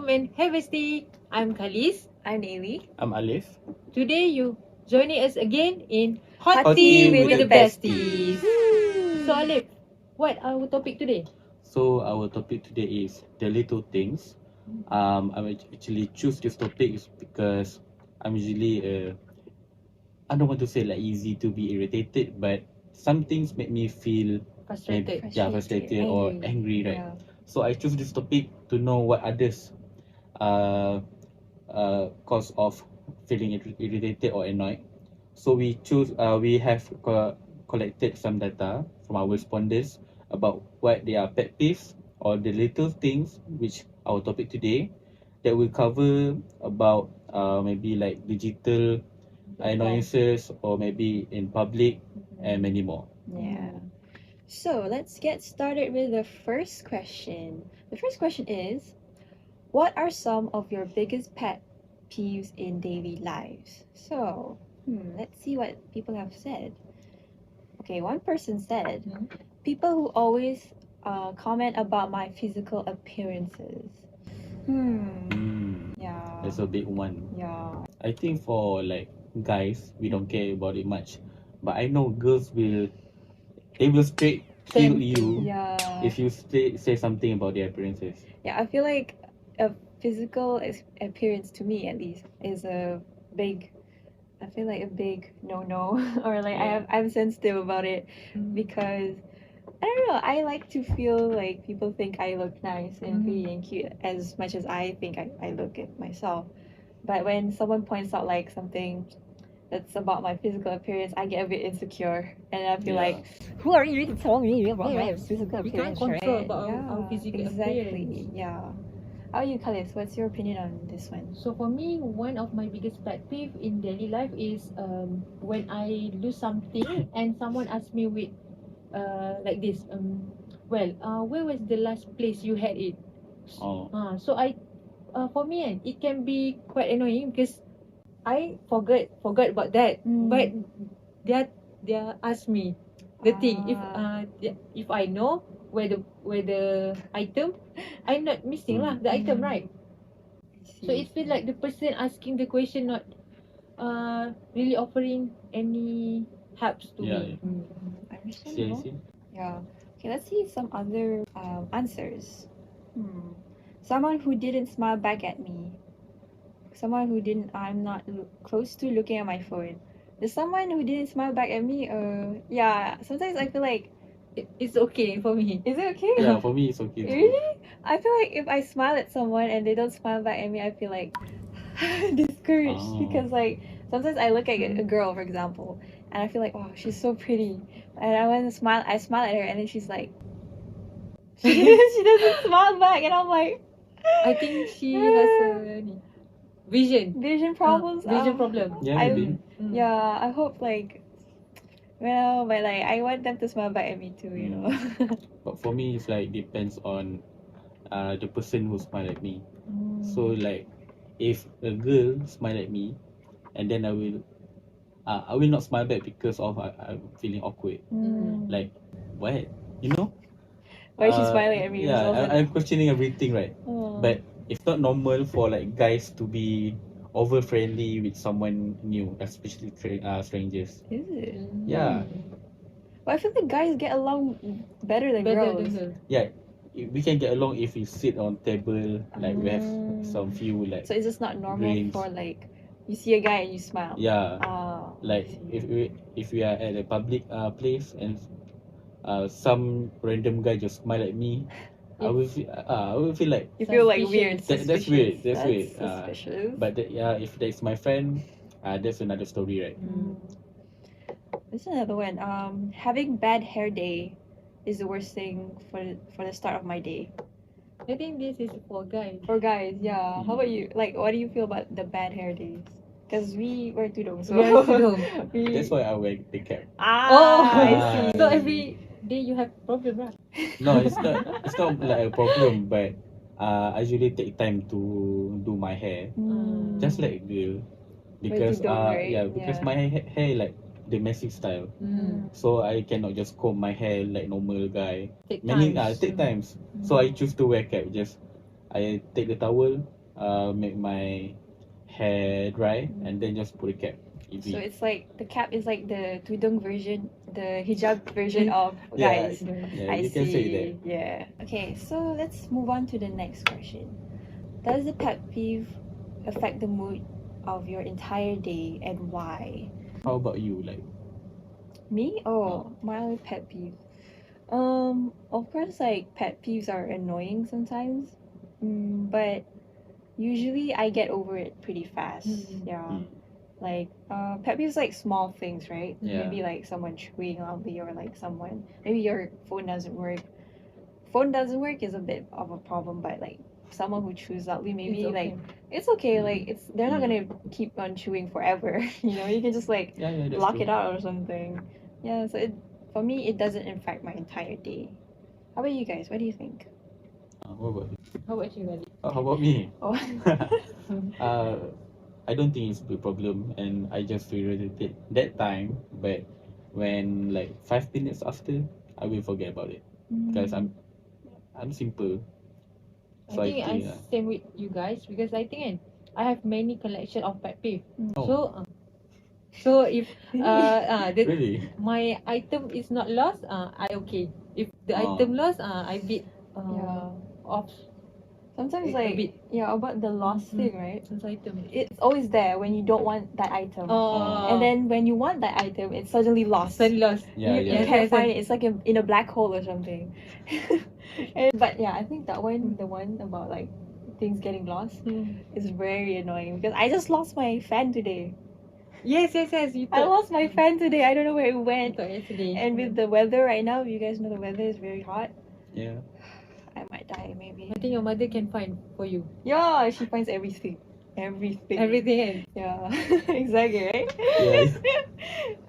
Welcome and have a seat. I'm Khalis. I'm Naili. I'm Alif. Today you joining us again in Hot Hot Tea Tea with with the the Besties. So Woo! Alif, what our topic today? So our topic today is the little things. I actually choose this topic is because I'm usually I don't want to say like easy to be irritated, but some things make me feel Frustrated. frustrated or angry, right? Yeah. So I choose this topic to know what others uh cause of feeling irritated or annoyed. So we have collected some data from our respondents about what their pet peeves or the little things which our topic today that will cover about maybe like digital annoyances or maybe in public and many more. Yeah. So let's get started with the first question. The first question is, what are some of your biggest pet peeves in daily lives? So, let's see what people have said. Okay, one person said, people who always comment about my physical appearances. Yeah. That's a big one. Yeah. I think for like guys, we don't care about it much, but I know girls they will straight kill you Yeah. if you say something about their appearances. Yeah, I feel like a physical appearance to me at least is a big I feel like a big no or like I'm sensitive about it because I don't know, I like to feel like people think I look nice and pretty and cute as much as I think I look at myself. But when someone points out like something that's about my physical appearance, I get a bit insecure and I feel like, who are you to tell me about my physical We can't appearance? control right? about our physical exactly. appearance. Yeah. How are you, Khalis? What's your opinion on this one? So for me, one of my biggest pet peeve in daily life is when I do something and someone asks me with like this where was the last place you had it? Oh. So for me it can be quite annoying because I forgot about that. But they ask me the thing if I know where the item, I'm not missing lah the item, right? So it feels like the person asking the question not really offering any helps to me. Understandable. See. Yeah. Okay, let's see some other answers. Someone who didn't smile back at me. Someone who didn't. I'm not close to looking at my phone. There's someone who didn't smile back at me. Yeah. Sometimes I feel like it's okay for me. Is it okay? Yeah, for me it's okay. Really? I feel like if I smile at someone and they don't smile back at me, I feel like discouraged because like sometimes I look at a girl, for example, and I feel like, oh, she's so pretty, and I want to smile. I smile at her, and then she's like, she doesn't smile back, and I'm like, I think she has a vision problems. Vision problem. Yeah, maybe. Yeah, I hope like. Well, but like I want them to smile back at me too, you know. But for me, it's like depends on the person who smile at me. So like, if a girl smile at me, and then I will not smile back because of I'm feeling awkward. Like, what? You know? Why is she smiling at me? Yeah, I'm questioning everything, right? But it's not normal for like guys to be over friendly with someone new, especially strangers. Is it? Yeah. But I feel like guys get along better than girls. Yeah, we can get along if we sit on table, like we have some few like. So it's just not normal drinks. for like you see a guy and you smile. Yeah. Like if we are at a public place and some random guy just smile at me, I will feel like you feel like weird. That's weird. That's weird. Suspicious. But if that's my friend, that's another story, right? This is another one. Having bad hair day is the worst thing for the start of my day. I think this is for guys. For guys, yeah. How about you? Like, what do you feel about the bad hair days? Because we wear tudung, so that's why I wear the cap. I see. So every day you have problem, right? No, it's not like a problem, but I usually take time to do my hair, just like a girl, because because my hair like the messy style, so I cannot just comb my hair like normal guy. Take times. So I choose to wear cap just I take the towel, make my hair dry, and then just put a cap. So Easy. it's like the cap is like the tudung version, the hijab version of Yeah, guys. yeah, I you can say that. see. Yeah. Okay, so let's move on to the next question. Does the pet peeve affect the mood of your entire day, and why? How about you? Like, Me? Oh, my pet peeve. Of course, like pet peeves are annoying sometimes, but usually I get over it pretty fast. Yeah. Like pet peeves like small things, right? Yeah. Maybe like someone chewing loudly or like someone maybe your phone doesn't work. Phone doesn't work is a bit of a problem, but like someone who chews loudly maybe It's okay. like it's okay. Like it's they're not gonna keep on chewing forever. You know, you can just like yeah, that's block true. it out or something. Yeah, so it for me it doesn't affect my entire day. How about you guys? What do you think? What about you? How about you, Ali? How about me? Oh. I don't think it's a big problem, and I just feel irritated that time. But when like 5 minutes after, I will forget about it because I'm simple. I So think I same with you guys because I think I have many collection of pet peeve. Oh. So if Really? my item is not lost, I okay. If the Oh. item lost, I bit Yeah. off Sometimes a like bit. about the lost thing, right? This item. It's always there when you don't want that item. Oh. And then when you want that item, it's suddenly lost. Suddenly lost. Yeah, you yeah. can't find it. It's like in a black hole or something. But yeah, I think that one, the one about like things getting lost, is very annoying because I just lost my fan today. Yes. You I thought. lost my fan today. I don't know where it You went. thought yesterday. And with the weather right now, you guys know the weather is very hot. Yeah. I might die maybe. I think your mother can find for you. Yeah, she finds everything. Everything. Everything. Yeah, exactly, right? Yeah.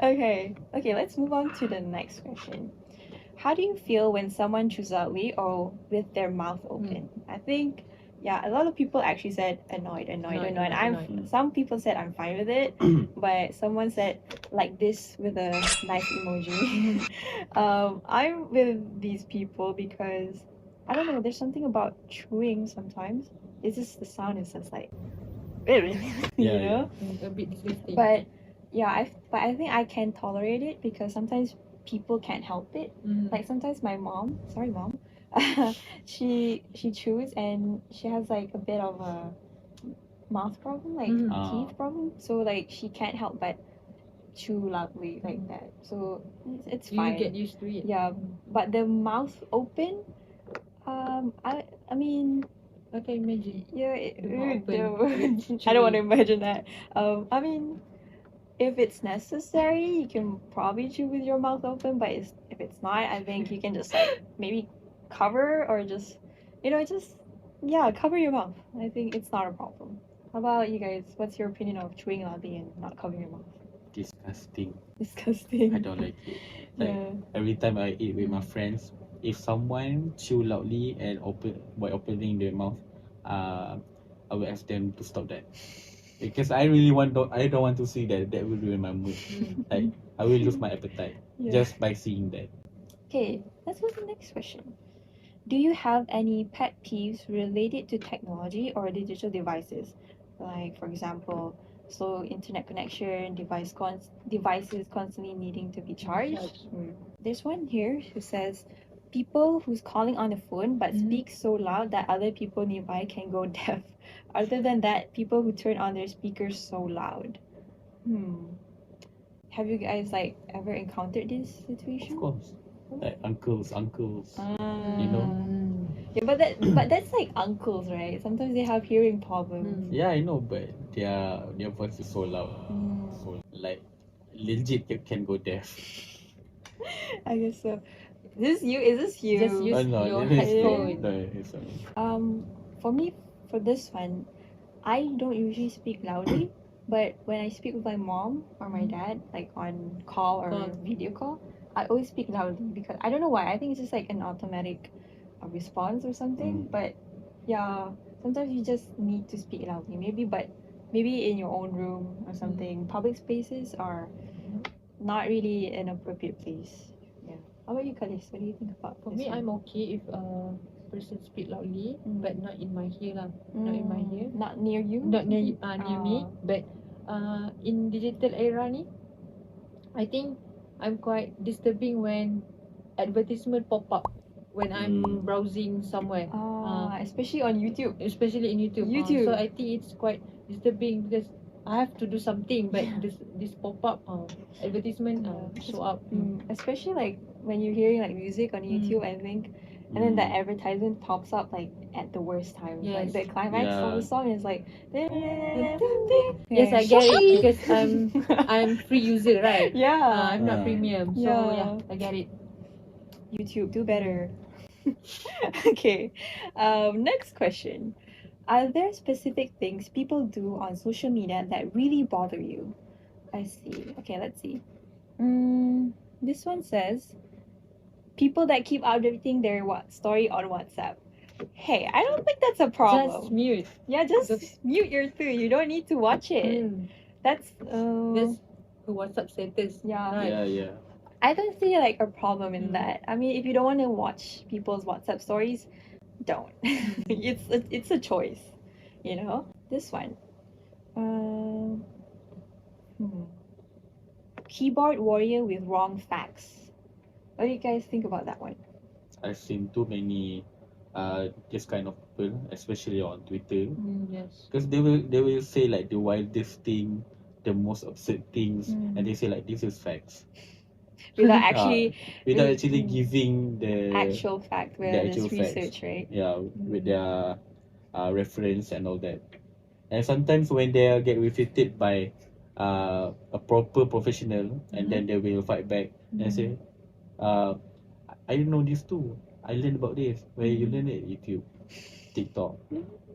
Okay, let's move on to the next question. How do you feel when someone chews loudly or with their mouth open? I think, yeah, a lot of people actually said annoyed. Annoyed. Some people said I'm fine with it, but someone said like this with a knife emoji. I'm with these people because I don't know. There's something about chewing sometimes. It's just the sound is just like, you know. A bit disgusting. But yeah, I think I can tolerate it because sometimes people can't help it. Like sometimes my mom, sorry mom, she chews and she has like a bit of a mouth problem, like teeth problem. So like she can't help but chew loudly like that. So it's fine. You get used to it. Yeah, but the mouth open, I mean. I can imagine. Yeah, open. I don't want to imagine that. I mean, if it's necessary, you can probably chew with your mouth open. But if it's not, I think you can just like maybe cover or just, cover your mouth. I think it's not a problem. How about you guys? What's your opinion of chewing loudly and not covering your mouth? Disgusting. Disgusting. I don't like it. Like Yeah. every time I eat with my friends, if someone chew loudly and opening their mouth, I will ask them to stop that. Because I don't want to see that. That will ruin my mood. Like I will lose my appetite just by seeing that. Okay, let's go to the next question. Do you have any pet peeves related to technology or digital devices? Like, for example, slow internet connection, devices constantly needing to be charged. There's one here who says, people who's calling on the phone but speak so loud that other people nearby can go deaf. Other than that, people who turn on their speakers so loud. Have you guys like ever encountered this situation? Of course. Like uncles, you know. Yeah, but that's like uncles, right? Sometimes they have hearing problems. Yeah, I know, but their voice is so loud, so like legit can go deaf. I guess so. Is this you? Just use no, your this is headphone. no, it's not me. For me, for this one, I don't usually speak loudly, but when I speak with my mom or my dad, like on call or video call, I always speak loudly because I don't know why. I think it's just like an automatic response or something. But yeah, sometimes you just need to speak loudly. Maybe in your own room or something. Public spaces are not really an appropriate place. Yeah. How about you, Kalis? What do you think about For this me, one? I'm okay if person speak loudly, but not in my ear lah. Not in my ear. Not near you? Not near me. But in digital era ni, I think I'm quite disturbing when advertisement pop up when I'm browsing somewhere. Especially on YouTube. Especially in YouTube. So I think it's quite disturbing because I have to do something, but this pop up advertisement show up. Especially like when you're hearing like music on YouTube, I think, and then the advertisement pops up like at the worst time. Like the climax of the song is like, yes, I get it because I'm free user, right? I'm not premium, so I get it. YouTube, do better. Okay, next question. Are there specific things people do on social media that really bother you? I see. Okay, let's see. This one says, people that keep updating their story on WhatsApp. Hey, I don't think that's a problem. Just mute. Yeah, just mute your thing. You don't need to watch it. That's the WhatsApp status. Yeah. Yeah. I don't see like a problem in that. I mean, if you don't want to watch people's WhatsApp stories, don't. It's a choice, you know. This one, keyboard warrior with wrong facts. What do you guys think about that one? I've seen too many this kind of people, especially on Twitter, Yes. because they will say like the wildest thing, the most absurd things, and they say like this is facts Without actually giving the actual fact, where there's research, right? Yeah, with their reference and all that. And sometimes when they get refuted by a proper professional, and then they will fight back and say, I know this too. I learned about this. Where you learn it? YouTube, TikTok.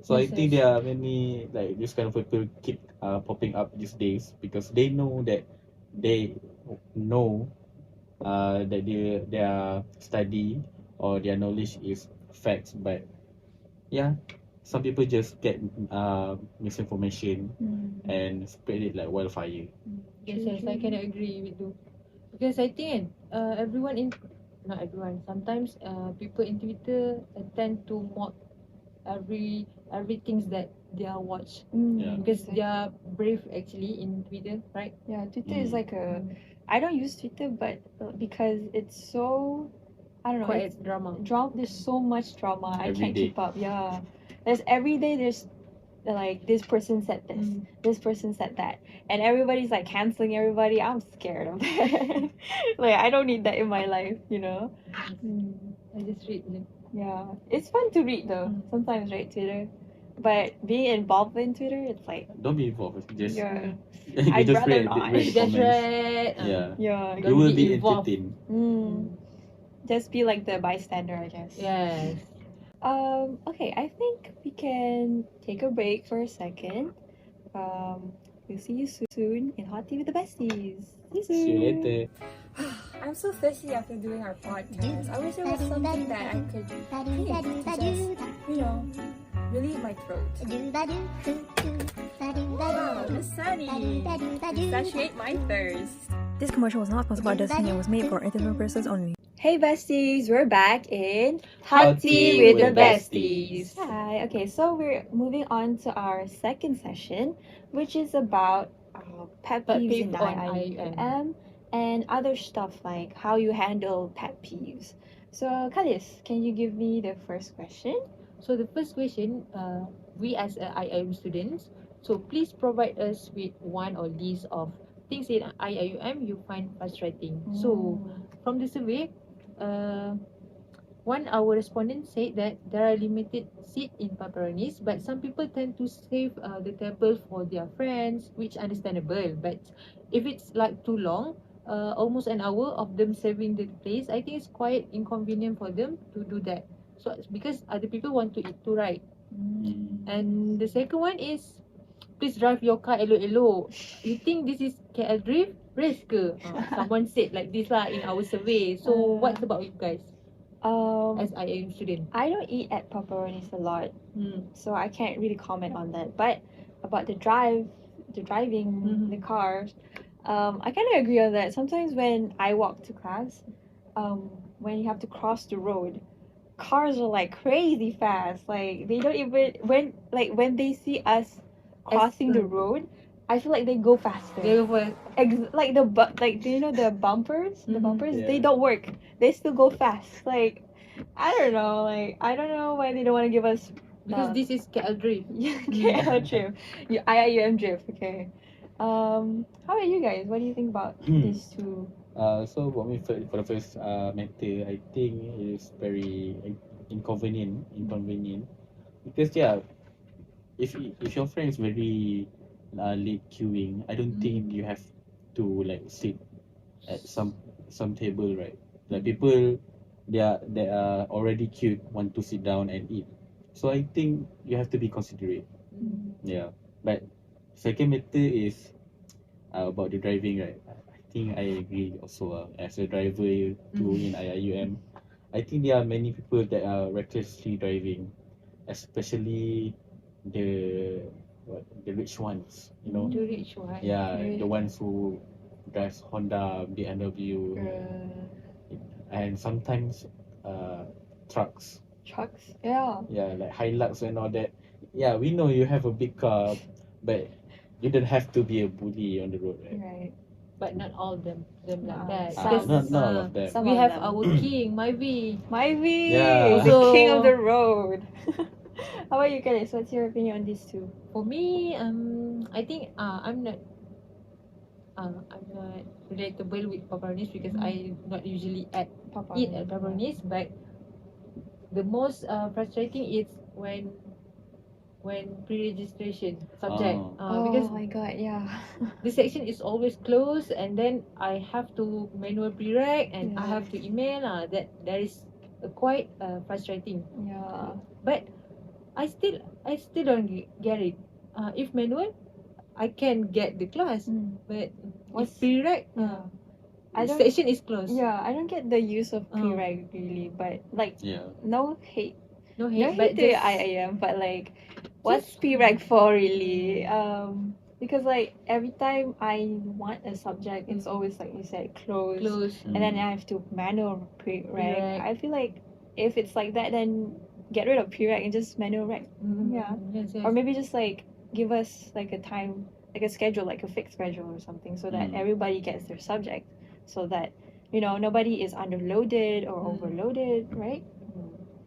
So I think there are many like this kind of people keep popping up these days because they know that their study or their knowledge is facts, but some people just get misinformation and spread it like wildfire. Yes, I can agree with you because I think not everyone. Sometimes people in Twitter tend to mock everything that they are watch because they are brave actually in Twitter, right? Yeah, Twitter is like I don't use Twitter, but because it's so, I don't know, Quite drama. There's so much drama. I can't day. keep up. Yeah, every day there's like this person said this, this person said that, and everybody's like canceling everybody. I'm scared of that. Like I don't need that in my life, you know. I just read them. Yeah, it's fun to read though. Sometimes, right, Twitter. But being involved in Twitter, it's like Don't be involved. Just I'd just rather read not. the Just comments. read. Yeah, You will be involved. entertained. Just be like the bystander, I guess. Yes. Okay, I think we can take a break for a second. We'll see you soon in Hot Tea with the Besties. See you soon. See you later. I'm so thirsty after doing our podcast. I wish there was something that I could drink to just, relieve my throat. Wow, the sunny. Satiate my thirst. This commercial was not sponsored by Destiny and was made for entertainment purposes only. Hey besties, we're back in Hot Tea with the Besties. Hi, okay, so we're moving on to our second session, which is about pet peeves in on IUM and other stuff like how you handle pet peeves. So, Kalis, can you give me the first question? So the first question, we as IIM students, so please provide us with one or list of things in IIM you find frustrating. So from the survey, one our respondent said that there are limited seat in pepperonis, but some people tend to save the table for their friends, which understandable. But if it's like too long, almost an hour of them serving the place, I think it's quite inconvenient for them to do that. So because other people want to eat too, right? And the second one is, please drive your car elok-elok. You think this is KL Drift? Race ke? Someone said like this lah in our survey. So what about you guys as IIM student? I don't eat at pepperonis a lot, so I can't really comment on that. But about the driving, the cars, I kind of agree on that. Sometimes when I walk to class, when you have to cross the road, cars are like crazy fast. Like they don't even when they see us crossing the road, I feel like they go faster. They were Like like, do you know the bumpers? The Mhm. bumpers, they Yeah. don't work. They still go fast. Like I don't know. Like I don't know why they don't want to give us because this is KL Drift. KL drift. IIUM drift. Okay. How about you guys? What do you think about these two? So for me, for the first matter, I think it is very inconvenient because yeah, if your friend is very late queuing, I don't think you have to like sit at some table, right? Like people, they are already queued, want to sit down and eat. So I think you have to be considerate. Yeah, but second matter is about the driving, right? I think I agree also. As a driver too in IIUM, I think there are many people that are recklessly driving, especially the the rich ones, you know. The rich one. Yeah, The the rich ones who drives Honda, BMW, and sometimes trucks. Trucks. Yeah. Yeah, like Hilux and all that. Yeah, we know you have a big car, but you don't have to be a bully on the road, right? Right. But not all them like that. Some. Because Not all of them. Some we of have them. our king, Myvi. Myvi, Yeah. the king of So- the road. How about you guys? What's your opinion on these two? For me, I think I'm not relatable with pepperonis because I not usually eat at pepperonis. But the most frustrating is when pre-registration subject Oh because my god, yeah. the section is always closed, and then I have to manual pre-reg and I Yeah. have to email that is quite frustrating. Yeah. But I still don't get it. If manual, I can get the class, but What's- if pre-reg, Yeah. the I don't- section is closed. Yeah, I don't get the use of pre-reg really, but like Yeah. no hate. No No hate, but hate to just IIM, but like what's pre-reg for really? Because like every time I want a subject, it's always like you said closed. close. And then I have to manual pre-reg. Pre-reg. I feel like if it's like that, then get rid of pre-reg and just manual reg. Yeah. Yes, yes. Or maybe just like give us like a time, like a schedule, like a fixed schedule or something, so that everybody gets their subject, so that nobody is underloaded or overloaded, right?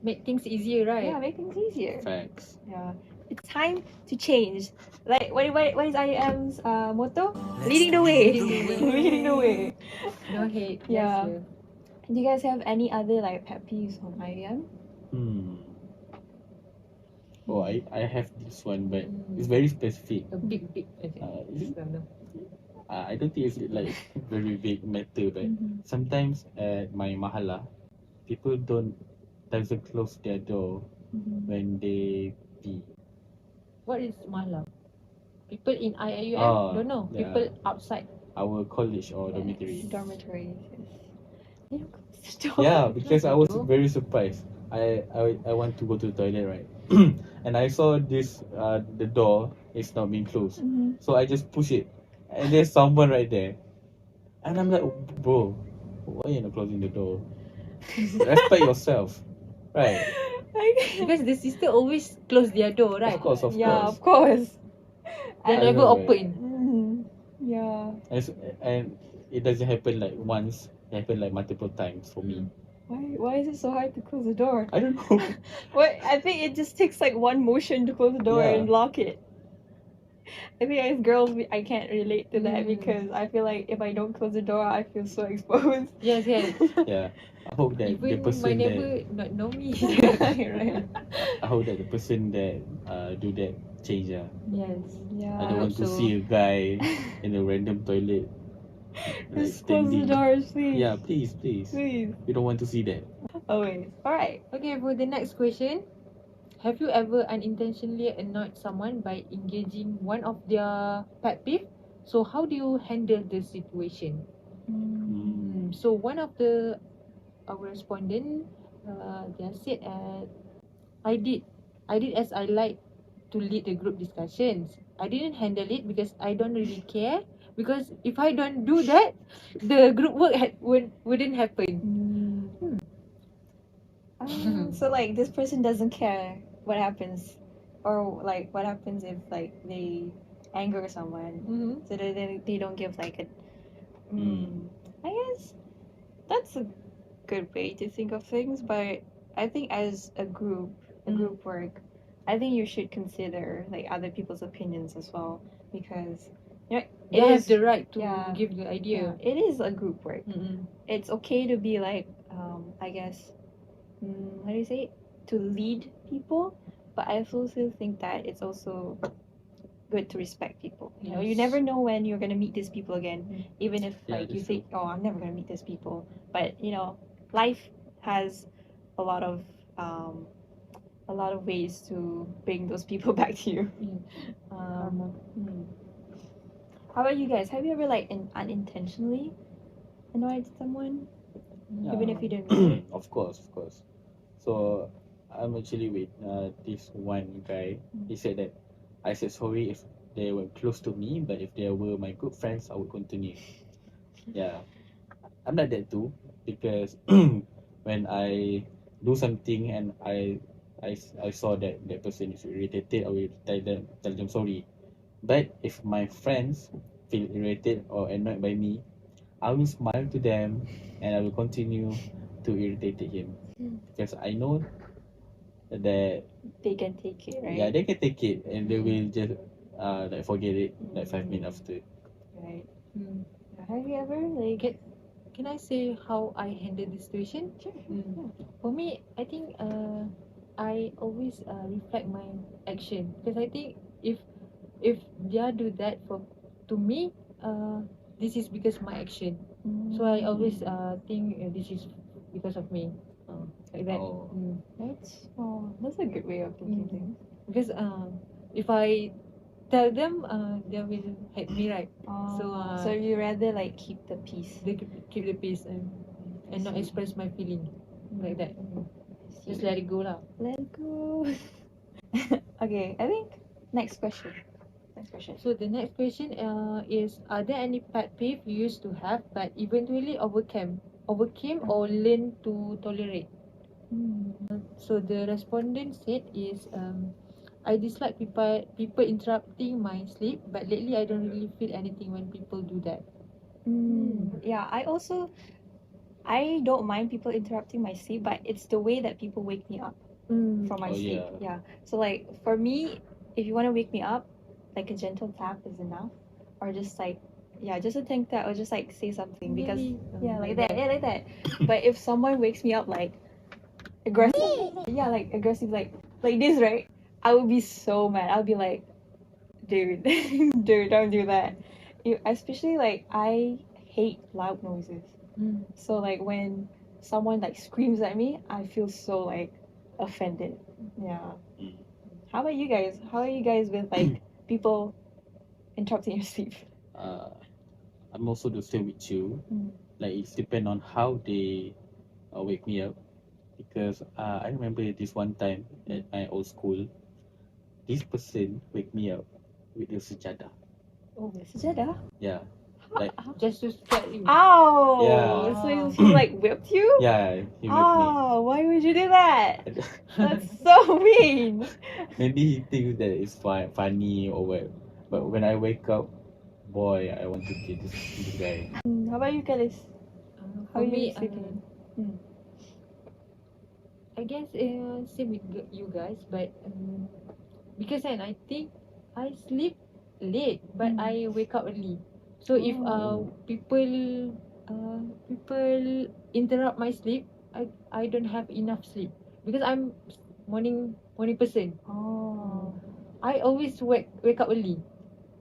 Make things easier, right? Yeah, make things easier. Facts. Yeah, it's time to change. Like what is IM's motto? Leading the way. Leading the way. No hate. Yeah. Yes, Do you guys have any other like pet peeves on IM? Oh, I have this one, but it's very specific. a big. Is it? I don't think it's like very big matter, but sometimes at my mahala, people doesn't close their door when they pee. What is malam? People in IIUM don't know. Yeah. People outside. Our college or Yes, dormitory. dormitories. Yes. They don't close the door. Yeah, because I was Door. very surprised. I want to go to the toilet, right? And I saw this the door is not being closed. So I just push it, and there's someone right there, and I'm like, bro, why you not closing the door? Respect yourself, right? Because the sister always close their door, right? Of course. Yeah, of course. They I never know, right? open. Yeah. And it doesn't happen like once. It happened like multiple times for me. Why is it so hard to close the door? I don't know. What I think it just takes like one motion to close the door Yeah. and lock it. I think as girls I can't relate to that because I feel like if I don't close the door I feel so exposed. Yes, yes. Yeah, I hope that the Even my person neighbor that not know me. Right. I hope that the person that do that change. Yes. Yeah. I don't want to so. see a guy in a random toilet. Like Just close the standing. doors, please. Yeah, please. Please. We don't want to see that. Always. Alright. Okay, for the next question. Have you ever unintentionally annoyed someone by engaging one of their pet peeve? So how do you handle the situation? So one of our respondent, they said, I did as I like to lead the group discussions. I didn't handle it because I don't really care. Because if I don't do that, the group work wouldn't happen. So like this person doesn't care what happens, or like what happens if like they anger someone, so they don't give like a. I guess that's a good way to think of things, but I think as a group work, I think you should consider like other people's opinions as well, because you know They it have is the right to yeah. give the idea. it is a group work. Mm-mm. It's okay to be like I guess how do you say it? To lead people, but I also think that it's also good to respect people. You know, you Yes. never know when you're gonna meet these people again, even if Yeah, like you that's think, oh, I'm never gonna meet these people. But you know, life has a lot of ways to bring those people back to you. Karma. How about you guys? Have you ever like unintentionally annoyed someone, even if you didn't mean it? Of course, of course. So I'm actually with this one guy. He said that I said sorry if they were close to me, but if they were my good friends, I would continue. Yeah, I'm like that too, because when I do something and I saw that that person is irritated, I will tell them sorry. But if my friends feel irritated or annoyed by me, I will smile to them and I will continue to irritate him, because I know that They can take it, right? yeah, they can take it and they will just like forget it like 5 minutes after. Right. Mm. Have you ever like? Can I say how I handle the situation? Sure. For me, I think I always reflect my action, because I think if they do that to me, this is because my action. So I always think this is because of me, like that. Oh. That's a good way of thinking things. Because if I tell them, they will hate me, right? So you rather like keep the peace. They keep the peace and not express my feeling like that. Just let it go lah. Let it go. Okay, I think next question. So the next question is, are there any pet peeve you used to have but eventually overcame or learn to tolerate? So the respondent said is, I dislike people interrupting my sleep, but lately I don't really feel anything when people do that. Yeah, I don't mind people interrupting my sleep, but it's the way that people wake me up from my Oh, sleep. yeah. So like for me, if you want to wake me up, like a gentle tap is enough, or just like just a tank tap, or just like say something, because Really? like that, like that. But if someone wakes me up like aggressive, like aggressive, like this, right? I would be so mad. I'll be like, dude, dude, don't do that. Especially like I hate loud noises. So like when someone like screams at me, I feel so like offended. Yeah. How about you guys? How are you guys with like people interrupting your sleep? I'm also the same with you. Like it's depend on how they wake me up, because I remember this one time at my old school, this person wake me up with the sejadah. Oh, sejadah? Yeah, like Just to scare you. Ow! Yeah. So he like whipped you? yeah, he whipped me. Why would you do that? That's so mean. Maybe he thinks that it's funny or what. But when I wake up, boy, I want to kill this guy. How about you, Kalis? How For are me, you sleeping? I guess same with you guys, but because I think I sleep late, but I wake up early. So if people interrupt my sleep, I don't have enough sleep, because I'm morning person. I always wake up early.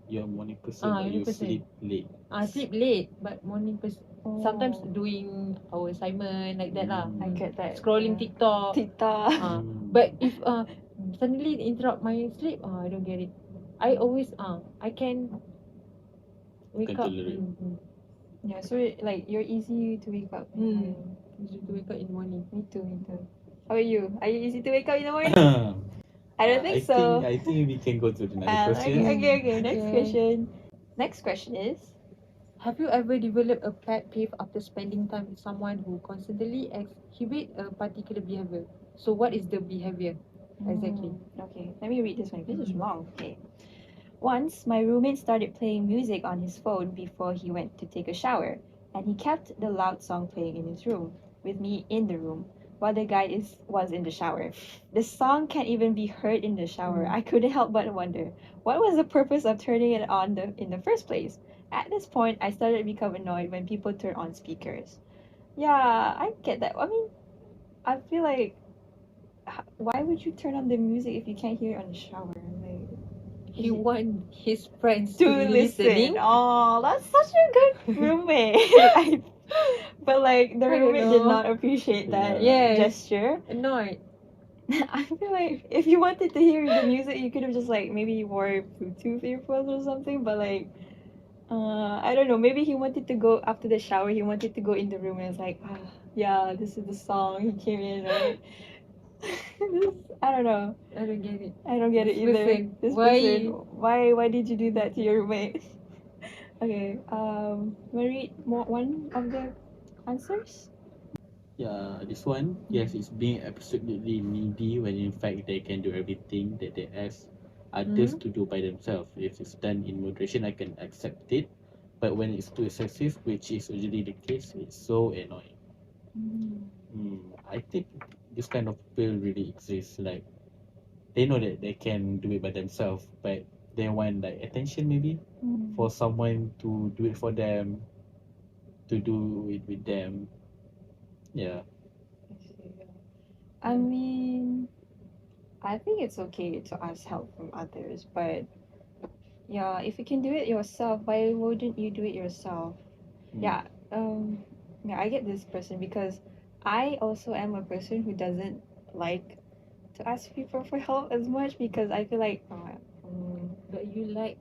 You're a morning person, but Morning you person. sleep late. Sleep late, but morning person. Sometimes doing our assignment like that lah. I get that. Scrolling TikTok. TikTok. But if suddenly interrupt my sleep, I don't get it. I always I can wake Can up. tolerate. Yeah, so like you're easy to wake up. Easy to wake up in the morning. Me too. How about you? Are you easy to wake up in the morning? I don't think so. I think we can go to the next question. Okay. Next Yeah. question. Next question is, Have you ever developed a pet peeve after spending time with someone who constantly exhibit a particular behavior? So what is the behavior exactly? Okay, let me read this one. This is Mm. long. Okay. Once, my roommate started playing music on his phone before he went to take a shower, and he kept the loud song playing in his room, with me in the room, while the guy was in the shower. The song can't even be heard in the shower. I couldn't help but wonder, what was the purpose of turning it on in the first place? At this point, I started to become annoyed when people turn on speakers. Yeah, I get that. I mean, I feel like, why would you turn on the music if you can't hear it on the shower? Like, He want his friends to to be listening. Oh, that's such a good roommate. But like the I don't roommate did know. not appreciate that Yes. gesture. Annoyed. I feel like if you wanted to hear the music, you could have just like maybe wore Bluetooth earphones or something. But like, I don't know. Maybe he wanted to go after the shower. He wanted to go in the room and it's like, yeah, this is the song. He came in, right? I don't know. I don't get it. I don't get it This either. person, This why- person, why did you do that to your roommate? Okay, wanna read one of the answers? Yeah, this one, yes, it's being absolutely needy when in fact they can do everything that they ask others to do by themselves. If it's done in moderation, I can accept it. But when it's too excessive, which is usually the case, it's so annoying. I think this kind of people really exists. Like, they know that they can do it by themselves, but they want like attention maybe for someone to do it for them, to do it with them. Yeah. I mean, I think it's okay to ask help from others, but yeah, if you can do it yourself, why wouldn't you do it yourself? Yeah, yeah, I get this person because I also am a person who doesn't like to ask people for help as much because I feel like, But you like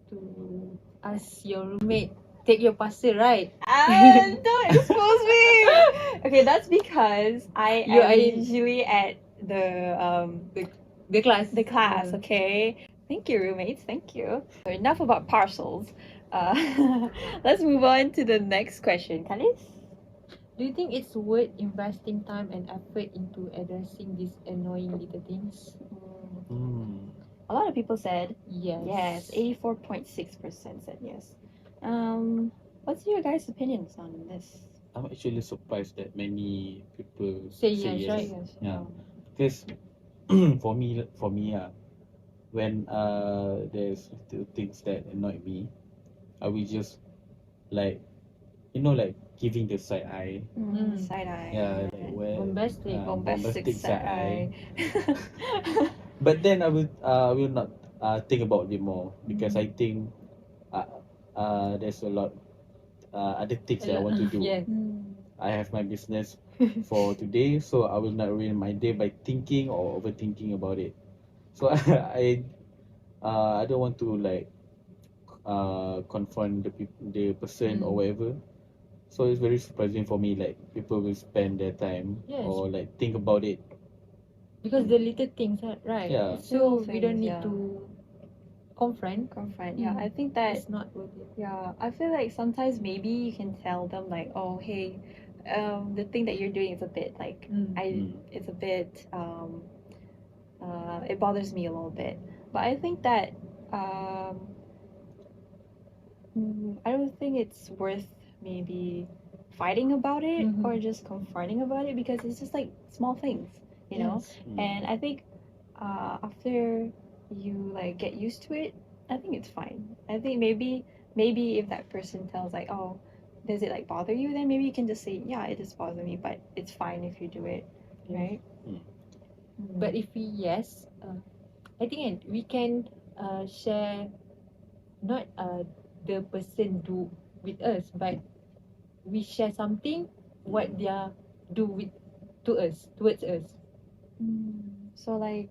to ask your roommate take your parcel, right? don't expose me. Okay, that's because I You am are in- usually at The class. the class. Okay, thank you, roommates. Thank you. So enough about parcels. Let's move on to the next question, Kalis. Do you think it's worth investing time and effort into addressing these annoying little things? A lot of people said Yes. yes. 84.6% said yes. What's your guys' opinions on this? I'm actually surprised that many people Say yes, right? Yeah, because for me, when there's the things that annoy me, I will just like like giving the side eye. Side eye. Yeah, like where Bombastic. Bombastic side eye. But then I will not think about it more because I think there's a lot other things that I want to do. Yes. I have my business for today, so I will not ruin my day by thinking or overthinking about it. So I don't want to like confront the person or whatever. So it's very surprising for me, like people will spend their time Yes. or like think about it. Because the little things, right? Yeah. So Little we don't things, need yeah. to confront. Yeah, I think that It's not worth it. yeah, I feel like sometimes maybe you can tell them like, oh hey, the thing that you're doing is a bit like it's a bit it bothers me a little bit. But I think that I don't think it's worth maybe fighting about it or just confronting about it because it's just like small things, you know. Yes. And I think after you like get used to it, I think it's fine. I think maybe if that person tells like, oh, does it like bother you, then maybe you can just say, yeah, it does bother me, but it's fine if you do it, right? But if yes, I think we can share not the person do with us, but we share something what they do with towards us. So like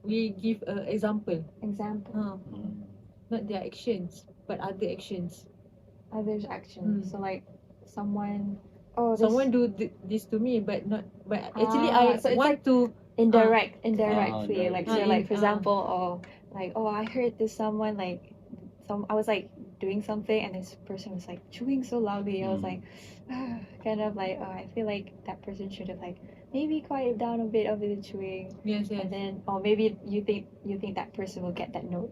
We give an example. example, Not their actions, but other actions. others' actions. So like someone Someone do this to me, but actually I so it's want like to indirectly indirect. like so like for example, oh like, oh, I heard this someone like I was like doing something and this person was like chewing so loudly. I was like, kind of like, oh, I feel like that person should have like maybe quiet down a bit of the chewing. Yes, yes. And then, or maybe you think that person will get that note.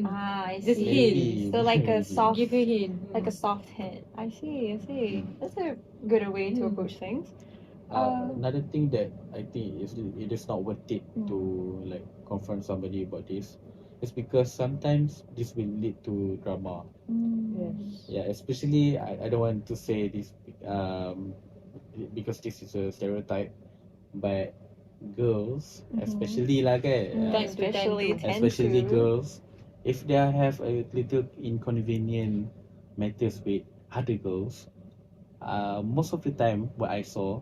I Just see. hint. So like a Maybe. soft, Give a hint. like a soft hint. I see. That's a good way to approach things. Another thing that I think it is not worth it to like confront somebody about this is because sometimes this will lead to drama. Yes. Yeah, especially I don't want to say this because this is a stereotype, but girls especially lah kan, Time to Especially time to. tend especially to. girls, if they have a little inconvenient matters with other girls, most of the time what I saw,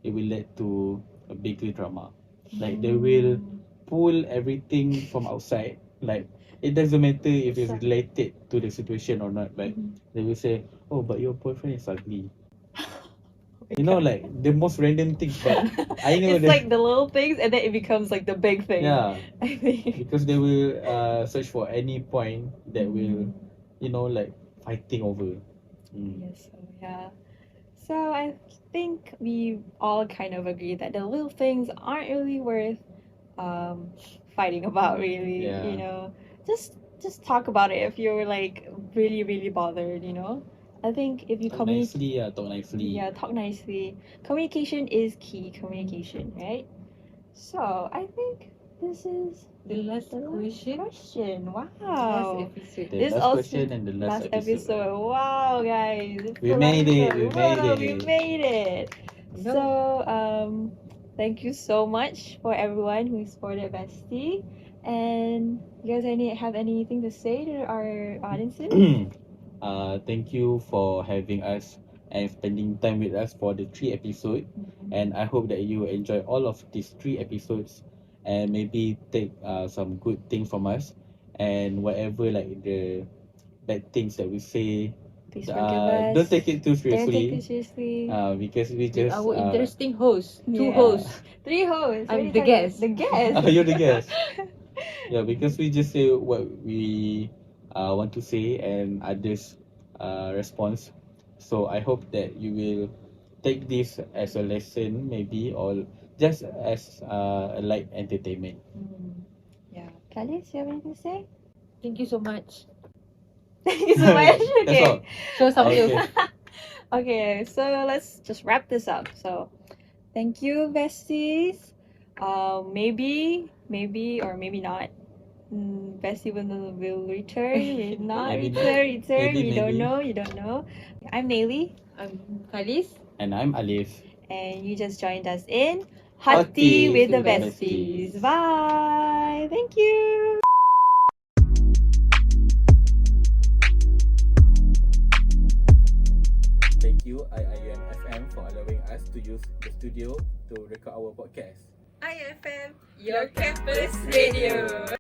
it will lead to a bigger drama. Like they will pull everything from outside. Like it doesn't matter if it's related to the situation or not, but they will say, "Oh, but your boyfriend is ugly." You know, like the most random things, but I know It's that. like the little things and then it becomes like the big thing. Yeah, I think. because they will search for any point that will, you know, like fighting over. Yes, so yeah. So I think we all kind of agree that the little things aren't really worth fighting about, really. Yeah. You know, just talk about it if you're like really really bothered. You know, I think if you Talk nicely, talk nicely. yeah, talk nicely. Communication is key. Communication, right? So I think this is The last the last question. question. Last Wow. episode. The This last also- question and the last episode. Wow, guys. It's We the made last it, we episode. made Wow, it. We made it. No. So, thank you so much for everyone who supported Bestie. And you guys have anything to say to our audiences? Thank you for having us and spending time with us for the 3 episodes. And I hope that you enjoy all of these 3 episodes and maybe take some good things from us, and whatever like the bad things that we say, Please forgive us. don't take it too Don't take seriously. it seriously. Because we With just our interesting host. Two Yeah. hosts. 3 hosts. What are I'm you the talking- guest. The guest. You're the guest. Yeah, because we just say what we want to say and others response. So I hope that you will take this as a lesson maybe, or just as a light entertainment. Yeah. Kalis, you have anything to say? Thank you so much. Thank you so much. That's Okay. all. Show some Okay. love. Okay, so let's just wrap this up. So, thank you, besties. Maybe or maybe not. Bestie will return, will not Maybe not. return. Maybe, You don't maybe. know. You don't know. I'm Naili, I'm Kalis. And I'm Alif. and you just joined us in Hot Hot Tea Tea with the with the Besties. Besties. Bye. Thank you. Thank you IIM FM for allowing us to use the studio to record our podcast. IFM, Your campus radio.